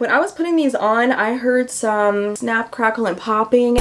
When I was putting these on, I heard some snap, crackle, and popping.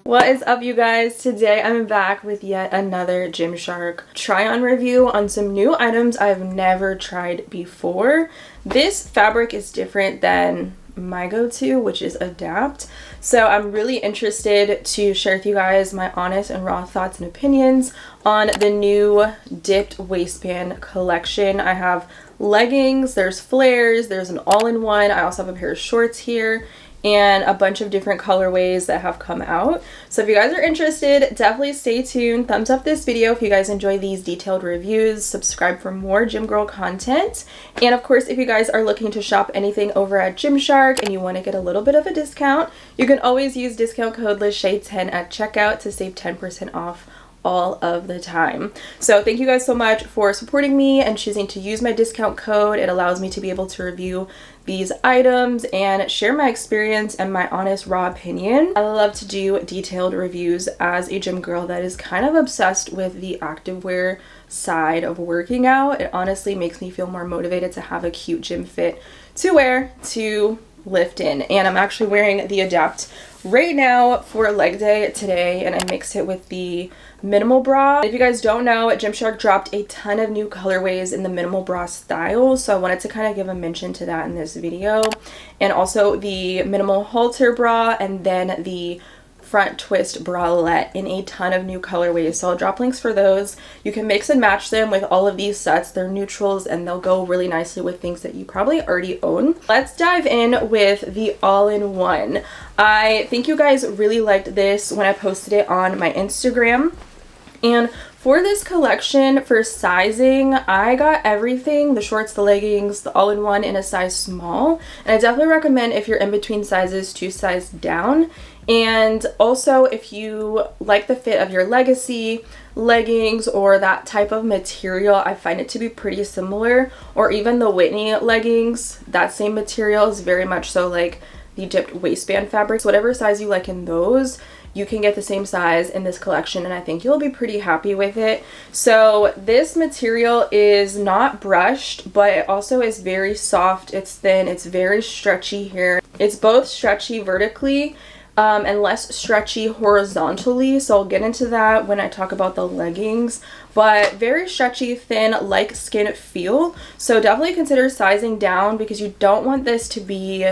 What is up, you guys? Today I'm back with yet another Gymshark try-on review on some new items I've never tried before. This fabric is different than my go-to, which is Adapt. So I'm really interested to share with you guys my honest and raw thoughts and opinions on the new dipped waistband collection. I have leggings, there's flares, there's an all-in-one. I also have a pair of shorts here and a bunch of different colorways that have come out. So if you guys are interested, definitely stay tuned. Thumbs up this video if you guys enjoy these detailed reviews. Subscribe for more gym girl content. And of course, if you guys are looking to shop anything over at Gymshark and you want to get a little bit of a discount, you can always use discount code LaShay10 at checkout to save 10% off all of the time. So thank you guys so much for supporting me and choosing to use my discount code. It allows me to be able to review these items and share my experience and my honest raw opinion. I love to do detailed reviews as a gym girl that is kind of obsessed with the activewear side of working out. It honestly makes me feel more motivated to have a cute gym fit to wear to lift in. And I'm actually wearing the Adapt right now for leg day today, and I mixed it with the minimal bra. If you guys don't know, Gymshark dropped a ton of new colorways in the minimal bra style, so I wanted to kind of give a mention to that in this video. And also the minimal halter bra and then the front twist bralette in a ton of new colorways. So I'll drop links for those. You can mix and match them with all of these sets. They're neutrals and they'll go really nicely with things that you probably already own. Let's dive in with the all-in-one. I think you guys really liked this when I posted it on my Instagram. And for this collection, for sizing, I got everything, the shorts, the leggings, the all-in-one in a size small. And I definitely recommend if you're in between sizes to size down. And also if you like the fit of your Legacy leggings or that type of material, I find it to be pretty similar. Or even the Whitney leggings, that same material is very much so like the dipped waistband fabrics. Whatever size you like in those, you can get the same size in this collection, and I think you'll be pretty happy with it. So this material is not brushed, but it also is very soft. It's thin, it's very stretchy here. It's both stretchy vertically and less stretchy horizontally, so I'll get into that when I talk about the leggings, but very stretchy, thin, like skin feel. So definitely consider sizing down because you don't want this to be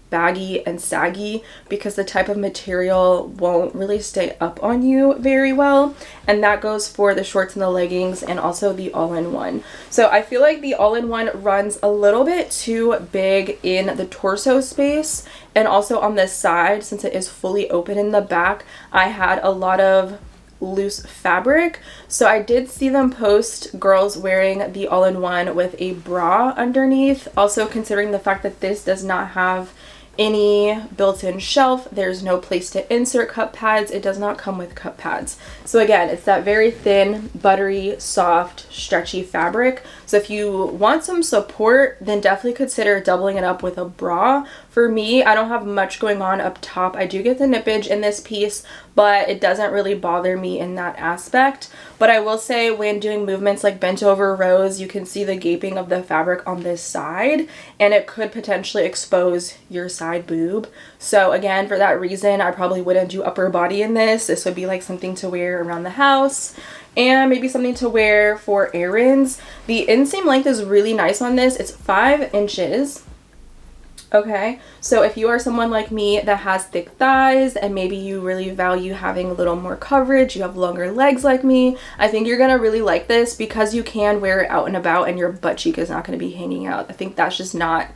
baggy and saggy because the type of material won't really stay up on you very well. And that goes for the shorts and the leggings and also the all-in-one. So I feel like the all-in-one runs a little bit too big in the torso space and also on this side. Since it is fully open in the back, I had a lot of loose fabric, so I did see them post girls wearing the all-in-one with a bra underneath. Also considering the fact that this does not have any built-in shelf, there's no place to insert cup pads, it does not come with cup pads. So again, it's that very thin, buttery, soft, stretchy fabric. So if you want some support, then definitely consider doubling it up with a bra. For me, I don't have much going on up top. I do get the nippage in this piece, but it doesn't really bother me in that aspect. But I will say when doing movements like bent over rows, you can see the gaping of the fabric on this side, and it could potentially expose your side boob. So again, for that reason, I probably wouldn't do upper body in this. This would be like something to wear around the house and maybe something to wear for errands. The inseam length is really nice on this. It's 5 inches. Okay, so if you are someone like me that has thick thighs and maybe you really value having a little more coverage, you have longer legs like me, I think you're gonna really like this because you can wear it out and about and your butt cheek is not gonna be hanging out. I think that's just not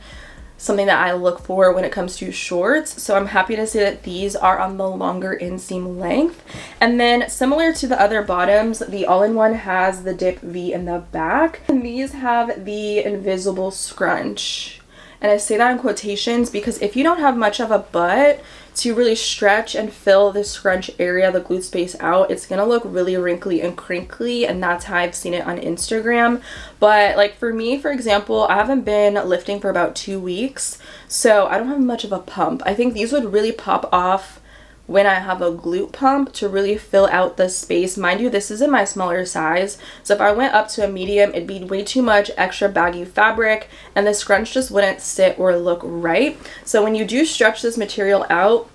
something that I look for when it comes to shorts. So I'm happy to say that these are on the longer inseam length. And then similar to the other bottoms, the all-in-one has the dip V in the back. And these have the invisible scrunch. And I say that in quotations because if you don't have much of a butt to really stretch and fill the scrunch area, the glute space out, it's gonna look really wrinkly and crinkly, and that's how I've seen it on Instagram. But like for me, for example, I haven't been lifting for about 2 weeks, so I don't have much of a pump. I think these would really pop off when I have a glute pump to really fill out the space. Mind you, this is in my smaller size, so if I went up to a medium, it'd be way too much extra baggy fabric and the scrunch just wouldn't sit or look right. So when you do stretch this material out,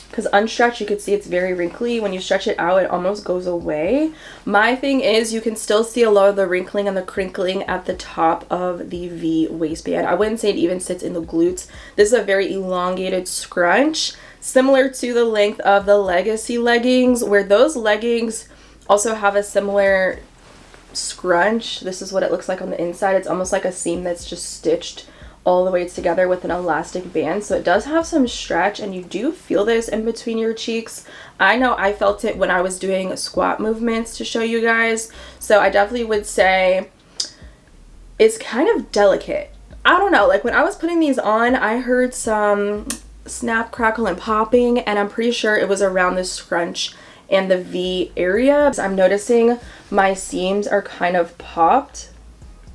because unstretched, you can see it's very wrinkly. When you stretch it out, it almost goes away. My thing is you can still see a lot of the wrinkling and the crinkling at the top of the V waistband. I wouldn't say it even sits in the glutes. This is a very elongated scrunch, similar to the length of the Legacy leggings, where those leggings also have a similar scrunch. This is what it looks like on the inside. It's almost like a seam that's just stitched all the way together with an elastic band, so it does have some stretch, and you do feel this in between your cheeks. I know I felt it when I was doing squat movements to show you guys, so I definitely would say it's kind of delicate. I don't know, like when I was putting these on, I heard some snap, crackle, and popping, and I'm pretty sure it was around the scrunch and the V area. I'm noticing my seams are kind of popped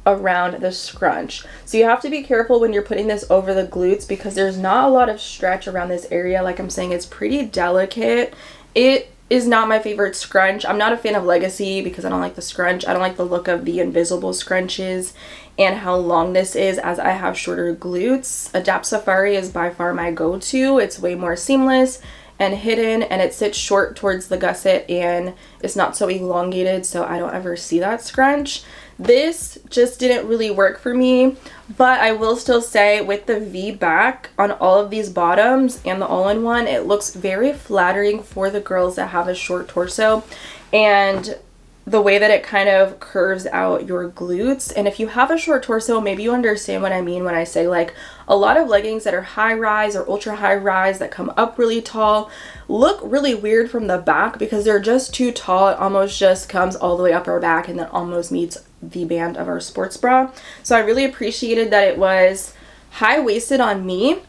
around the scrunch, so you have to be careful when you're putting this over the glutes because there's not a lot of stretch around this area. Like I'm saying, it's pretty delicate. It is not my favorite scrunch. I'm not a fan of Legacy because I don't like the scrunch. I don't like the look of the invisible scrunches and how long this is, as I have shorter glutes. Adapt Safari is by far my go-to. It's way more seamless and hidden, and it sits short towards the gusset, and it's not so elongated, so I don't ever see that scrunch. This just didn't really work for me, but I will still say with the V back on all of these bottoms and the all-in-one, it looks very flattering for the girls that have a short torso, and the way that it kind of curves out your glutes. And if you have a short torso, maybe you understand what I mean when I say like a lot of leggings that are high rise or ultra high rise that come up really tall look really weird from the back because they're just too tall. It almost just comes all the way up our back and then almost meets the band of our sports bra. So I really appreciated that it was high-waisted on me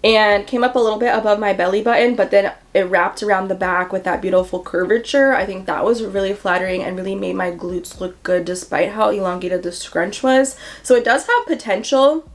and came up a little bit above my belly button, but then it wrapped around the back with that beautiful curvature. I think that was really flattering and really made my glutes look good despite how elongated the scrunch was. So it does have potential.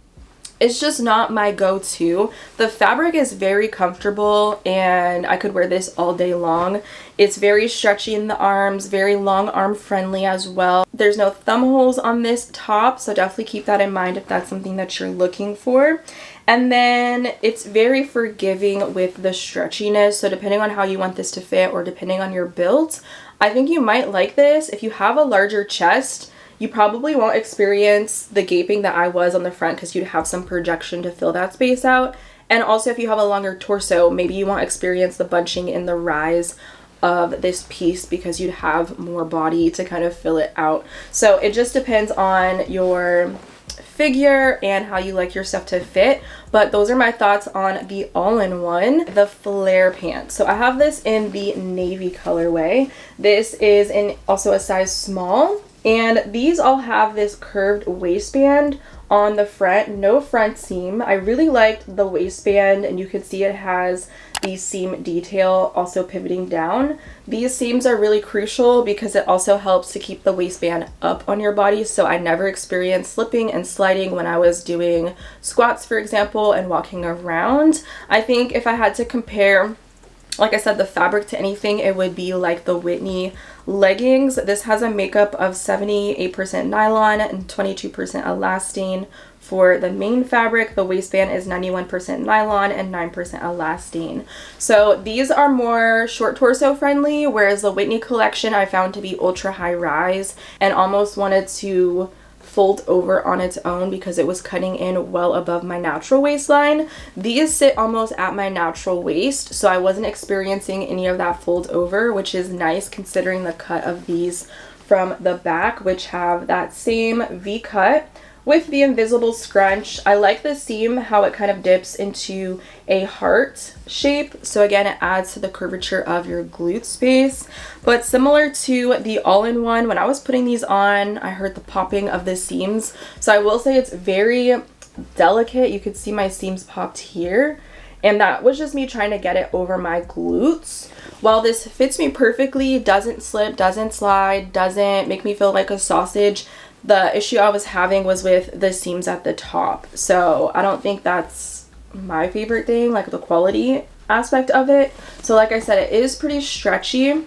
It's just not my go-to. The fabric is very comfortable and I could wear this all day long. It's very stretchy in the arms, very long arm friendly as well. There's no thumb holes on this top, so definitely keep that in mind if that's something that you're looking for. And then it's very forgiving with the stretchiness, so depending on how you want this to fit or depending on your build, I think you might like this. If you have a larger chest, you probably won't experience the gaping that I was on the front because you'd have some projection to fill that space out. And also if you have a longer torso, maybe you won't experience the bunching in the rise of this piece because you'd have more body to kind of fill it out. So it just depends on your figure and how you like your stuff to fit. But those are my thoughts on the all-in-one. The flare pants, so I have this in the navy colorway. This is in also a size small, and these all have this curved waistband on the front, no front seam. I really liked the waistband, and you can see it has the seam detail also pivoting down. These seams are really crucial because it also helps to keep the waistband up on your body, so I never experienced slipping and sliding when I was doing squats, for example, and walking around. I think if I had to compare, like I said, the fabric to anything, it would be like the Whitney leggings. This has a makeup of 78% nylon and 22% elastane for the main fabric. The waistband is 91% nylon and 9% elastane. So these are more short torso friendly, whereas the Whitney collection I found to be ultra high rise and almost wanted to fold over on its own because it was cutting in well above my natural waistline. These sit almost at my natural waist, so I wasn't experiencing any of that fold over, which is nice considering the cut of these from the back, which have that same V cut with the invisible scrunch. I like the seam, how it kind of dips into a heart shape. So again, it adds to the curvature of your glute space. But similar to the all-in-one, when I was putting these on, I heard the popping of the seams. So I will say it's very delicate. You could see my seams popped here, and that was just me trying to get it over my glutes. While this fits me perfectly, doesn't slip, doesn't slide, doesn't make me feel like a sausage, the issue I was having was with the seams at the top. So I don't think that's my favorite thing, like the quality aspect of it. So like I said, it is pretty stretchy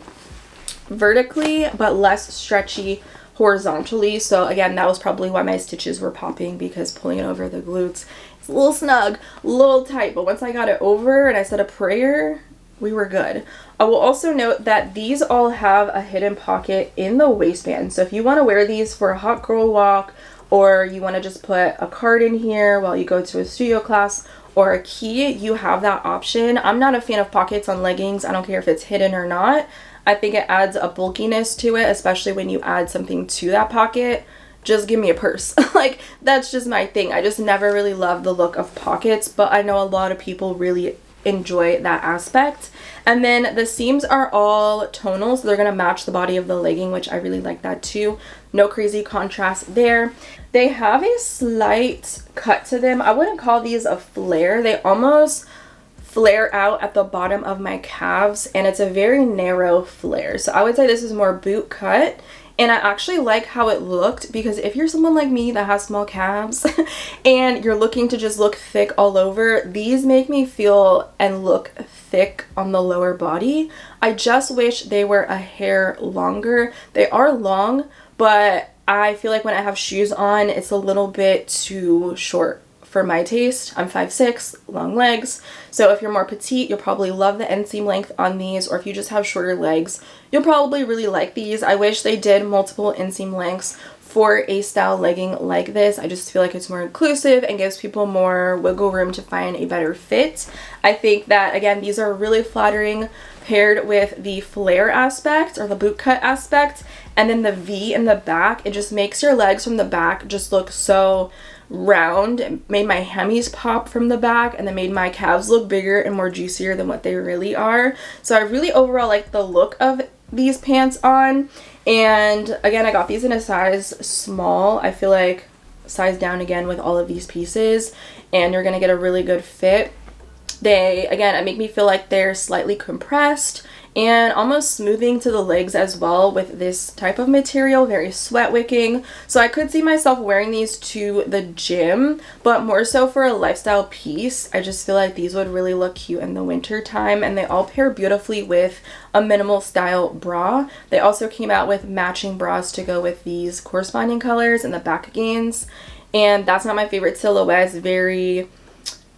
vertically, but less stretchy horizontally. So again, that was probably why my stitches were popping, because pulling it over the glutes, it's a little snug, a little tight, but once I got it over and I said a prayer, we were good. I will also note that these all have a hidden pocket in the waistband. So if you want to wear these for a hot girl walk, or you want to just put a card in here while you go to a studio class, or a key, you have that option. I'm not a fan of pockets on leggings. I don't care if it's hidden or not. I think it adds a bulkiness to it, especially when you add something to that pocket. Just give me a purse. Like, that's just my thing. I just never really loved the look of pockets, but I know a lot of people really enjoy that aspect. And then the seams are all tonal, so they're gonna match the body of the legging, which I really like that too. No crazy contrast there. They have a slight cut to them. I wouldn't call these a flare. They almost flare out at the bottom of my calves, and it's a very narrow flare. So I would say this is more boot cut. And I actually like how it looked, because if you're someone like me that has small calves and you're looking to just look thick all over, these make me feel and look thick on the lower body. I just wish they were a hair longer. They are long, but I feel like when I have shoes on, it's a little bit too short for my taste. I'm 5'6", long legs. So if you're more petite, you'll probably love the inseam length on these, or if you just have shorter legs, you'll probably really like these. I wish they did multiple inseam lengths for a style legging like this. I just feel like it's more inclusive and gives people more wiggle room to find a better fit. I think that, again, these are really flattering paired with the flare aspect or the boot cut aspect, and then the V in the back. It just makes your legs from the back just look so round. It made my hemis pop from the back, and then made my calves look bigger and more juicier than what they really are. So I really overall like the look of these pants on. And again, I got these in a size small. I feel like size down again with all of these pieces, and you're gonna get a really good fit. They, again, make me feel like they're slightly compressed and almost smoothing to the legs as well with this type of material, very sweat wicking. So I could see myself wearing these to the gym, but more so for a lifestyle piece. I just feel like these would really look cute in the winter time, and they all pair beautifully with a minimal style bra. They also came out with matching bras to go with these corresponding colors and the back gains, and that's not my favorite silhouette. It's very,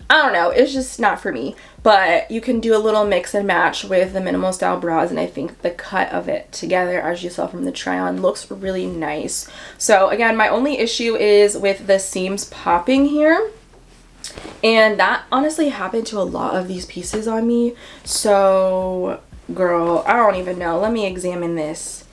I don't know, it's just not for me. But you can do a little mix and match with the minimal style bras, and I think the cut of it together, as you saw from the try on, looks really nice. So again, my only issue is with the seams popping here, and that honestly happened to a lot of these pieces on me. So girl, I don't even know. Let me examine this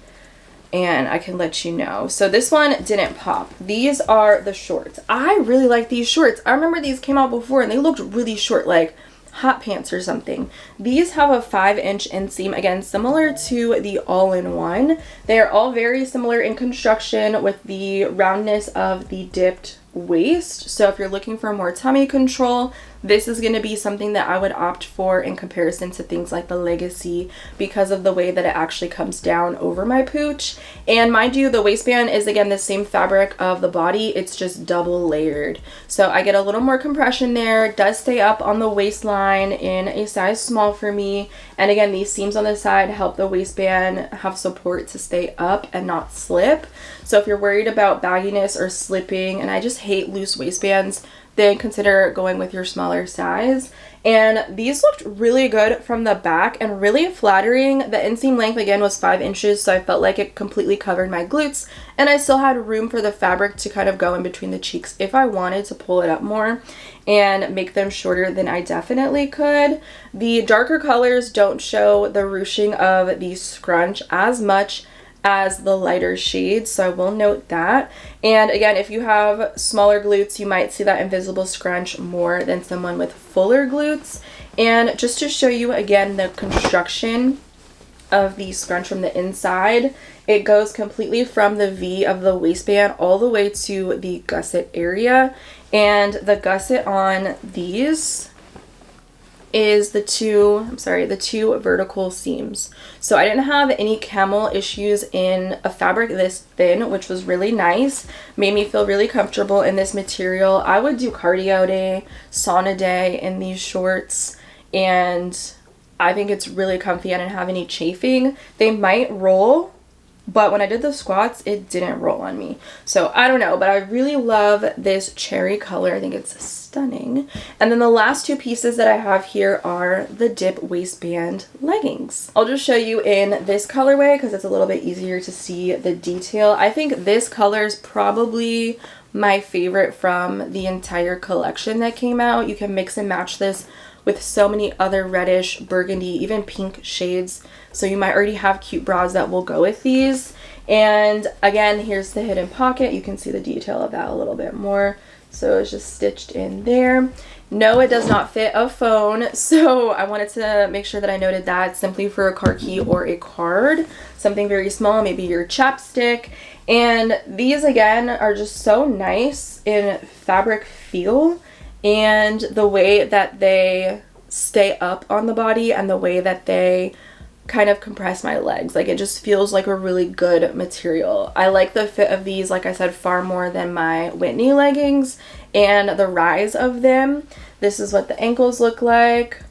and I can let you know. So this one didn't pop. These are the shorts. I really like these shorts. I remember these came out before and they looked really short, like hot pants or something. These have a 5-inch inseam, again similar to the all-in-one. They are all very similar in construction with the roundness of the dipped waist. So if you're looking for more tummy control, this is going to be something that I would opt for in comparison to things like the Legacy, because of the way that it actually comes down over my pooch. And mind you, the waistband is again the same fabric of the body, it's just double layered. So I get a little more compression there. It does stay up on the waistline in a size small for me. And again, these seams on the side help the waistband have support to stay up and not slip. So if you're worried about bagginess or slipping, and I just hate loose waistbands, then consider going with your smaller size. And these looked really good from the back and really flattering. The inseam length again was 5 inches, so I felt like it completely covered my glutes, and I still had room for the fabric to kind of go in between the cheeks if I wanted to pull it up more and make them shorter, then I definitely could. The darker colors don't show the ruching of the scrunch as much as the lighter shades, so I will note that. And again, if you have smaller glutes, you might see that invisible scrunch more than someone with fuller glutes. And just to show you again the construction of the scrunch from the inside. It goes completely from the V of the waistband all the way to the gusset area. And the gusset on these is the two vertical seams. So I didn't have any camel issues in a fabric this thin, which was really nice. Made me feel really comfortable in this material. I would do cardio day, sauna day in these shorts, and I think it's really comfy. I didn't have any chafing. They might roll, but when I did the squats, it didn't roll on me. So I don't know, but I really love this cherry color. I think it's stunning. And then the last two pieces that I have here are the dip waistband leggings. I'll just show you in this colorway because it's a little bit easier to see the detail. I think this color is probably my favorite from the entire collection that came out. You can mix and match this with so many other reddish, burgundy, even pink shades. So you might already have cute bras that will go with these. And again, here's the hidden pocket. You can see the detail of that a little bit more. So it's just stitched in there. No, it does not fit a phone. So I wanted to make sure that I noted that, simply for a car key or a card. Something very small, maybe your chapstick. And these again are just so nice in fabric feel. And the way that they stay up on the body and the way that they kind of compress my legs, like it just feels like a really good material. I like the fit of these, like I said, far more than my Whitney leggings and the rise of them. This is what the ankles look like.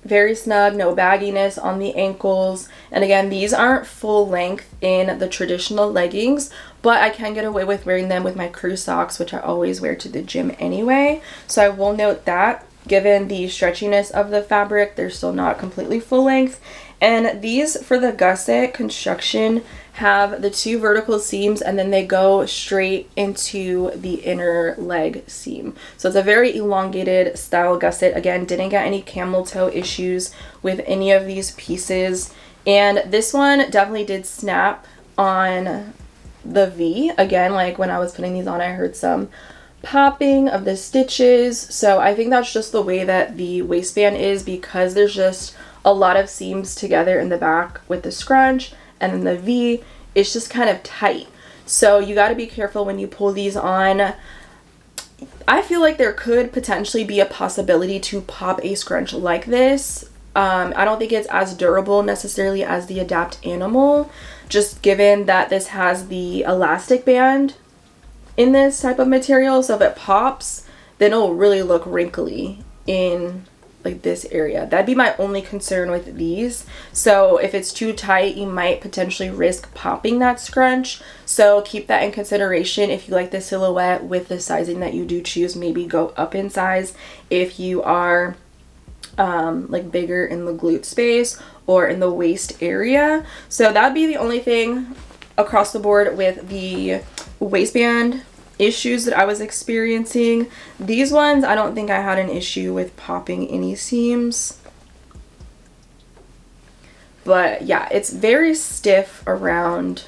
Very snug, no bagginess on the ankles. And again, these aren't full length in the traditional leggings, but I can get away with wearing them with my crew socks, which I always wear to the gym anyway. So I will note that, given the stretchiness of the fabric, they're still not completely full length. And these, for the gusset construction, have the two vertical seams and then they go straight into the inner leg seam. So it's a very elongated style gusset. Again, didn't get any camel toe issues with any of these pieces. And this one definitely did snap on the V. Again, like when I was putting these on, I heard some popping of the stitches. So I think that's just the way that the waistband is, because there's just a lot of seams together in the back with the scrunch, and then the V, it's just kind of tight. So you got to be careful when you pull these on. I feel like there could potentially be a possibility to pop a scrunch like this. I don't think it's as durable necessarily as the Adapt Animal, just given that this has the elastic band in this type of material. So if it pops, then it'll really look wrinkly in like this area. That'd be my only concern with these. So if it's too tight, you might potentially risk popping that scrunch. So keep that in consideration if you like the silhouette with the sizing that you do choose. Maybe go up in size if you are like bigger in the glute space or in the waist area. So that'd be the only thing across the board with the waistband issues that I was experiencing. These ones, I don't think I had an issue with popping any seams. But yeah, it's very stiff around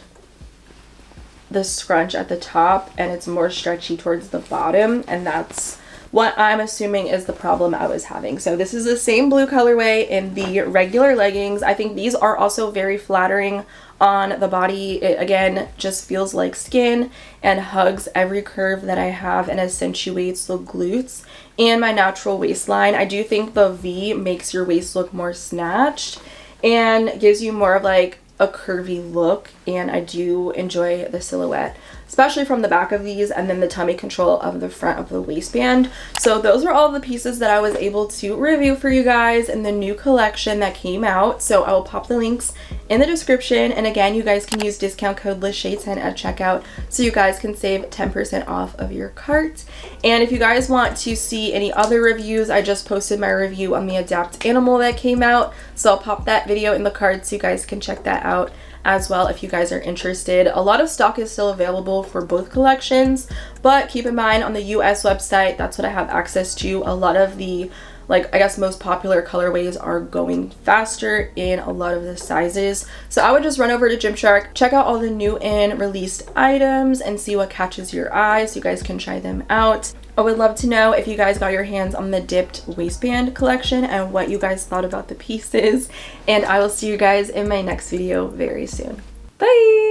the scrunch at the top and it's more stretchy towards the bottom, and that's what I'm assuming is the problem I was having. So this is the same blue colorway in the regular leggings. I think these are also very flattering on the body. It again just feels like skin and hugs every curve that I have and accentuates the glutes and my natural waistline. I do think the V makes your waist look more snatched and gives you more of like a curvy look, and I do enjoy the silhouette, especially from the back of these, and then the tummy control of the front of the waistband. So those are all the pieces that I was able to review for you guys in the new collection that came out. So I will pop the links in the description, and again, you guys can use discount code LaShay10 at checkout so you guys can save 10% off of your cart. And if you guys want to see any other reviews, I just posted my review on the Adapt Animal that came out, so I'll pop that video in the card so you guys can check that out as well if you guys are interested. A lot of stock is still available for both collections, but keep in mind on the US website, that's what I have access to. A lot of the like I guess most popular colorways are going faster in a lot of the sizes. So I would just run over to Gymshark, check out all the new and released items and see what catches your eye so you guys can try them out. I would love to know if you guys got your hands on the dipped waistband collection and what you guys thought about the pieces. And I will see you guys in my next video very soon. Bye!